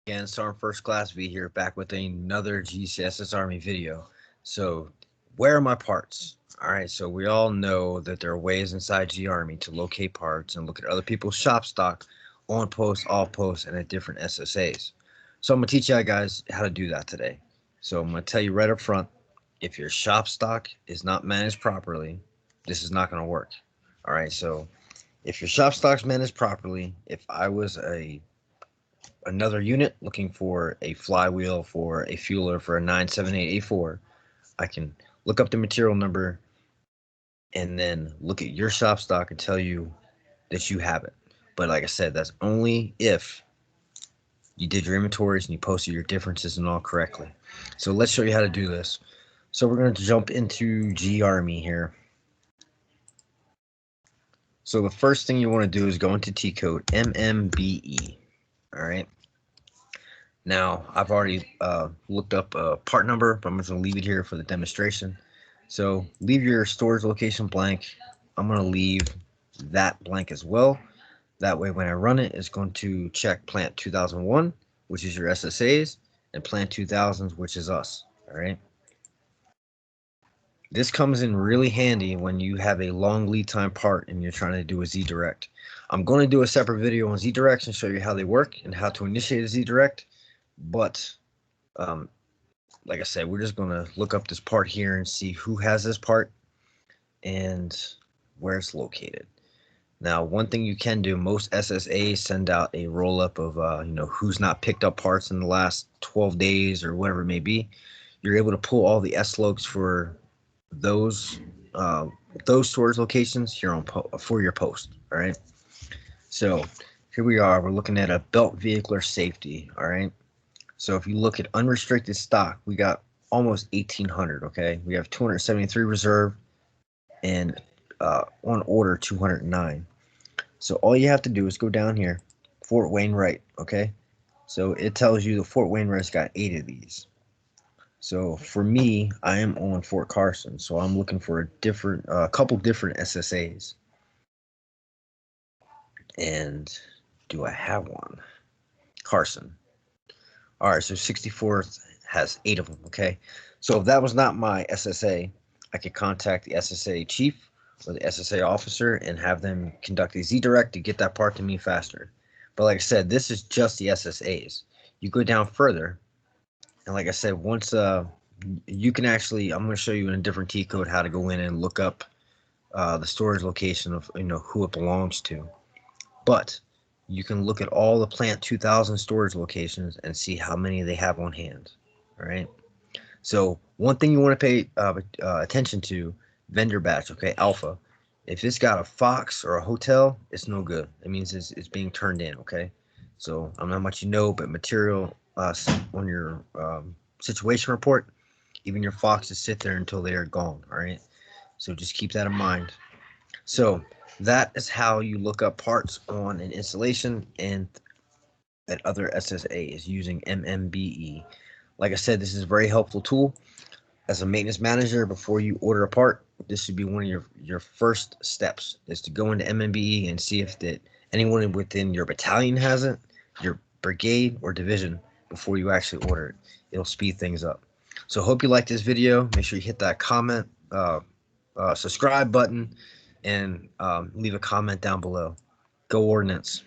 Again, Sergeant First Class V here, back with another gcss-army video. So, where are my parts? Alright, so we all know that there are ways inside G-Army to locate parts and look at other people's shop stock, on post, off post, and at different SSAs. So I'm going to teach you guys how to do that today. So I'm going to tell you right up front, if your shop stock is not managed properly, this is not going to work. Alright, so if your shop stock's managed properly, if I was another unit looking for a flywheel for a fueler for a 978A4, I can look up the material number and then look at your shop stock and tell you that you have it. But like I said, that's only if you did your inventories and you posted your differences and all correctly. So let's show you how to do this. So we're going to jump into G-Army here. So the first thing you want to do is go into T code MMBE. All right. Now, I've already looked up a part number, but I'm just going to leave it here for the demonstration. So leave your storage location blank. I'm going to leave that blank as well. That way, when I run it, it's going to check plant 2001, which is your SSAs, and plant 2000s, which is us. All right. This comes in really handy when you have a long lead time part and you're trying to do a Z-Direct. I'm going to do a separate video on Z-Directs and show you how they work and how to initiate a Z-Direct. But like I said, we're just going to look up this part here and see who has this part and where it's located. Now, one thing you can do, most SSAs send out a roll-up of who's not picked up parts in the last 12 days or whatever it may be. You're able to pull all the S-logs for those storage locations here on for your post. All right. So here we are. We're looking at a belt vehicular safety. All right. So if you look at unrestricted stock, we got almost 1,800. Okay, we have 273 reserve and on order 209. So all you have to do is go down here, Fort Wainwright. Okay, so it tells you the Fort Wainwright's got 8 of these. So for me, I am on Fort Carson, so I'm looking for a couple different SSAs. And do I have one? Carson. All right, so 64th has 8 of them, okay? So if that was not my SSA, I could contact the SSA chief or the SSA officer and have them conduct a Z-Direct to get that part to me faster. But like I said, this is just the SSAs. You go down further, and like I said, once you can actually, I'm going to show you in a different T code how to go in and look up the storage location of who it belongs to. But you can look at all the plant 2000 storage locations and see how many they have on hand. All right. So one thing you want to pay attention to, vendor batch, okay, alpha. If it's got a Fox or a hotel, it's no good. It means it's being turned in, okay? So I don't know how much you know, but material on your situation report, even your Foxes sit there until they are gone, all right? So just keep that in mind. So that is how you look up parts on an installation and at other SSAs using MMBE. Like I said, this is a very helpful tool. As a maintenance manager, before you order a part, this should be one of your first steps, is to go into MMBE and see if that anyone within your battalion has it, your brigade or division, before you actually order it. It'll speed things up. So hope you like this video. Make sure you hit that comment, subscribe button, and leave a comment down below. Go Ordnance.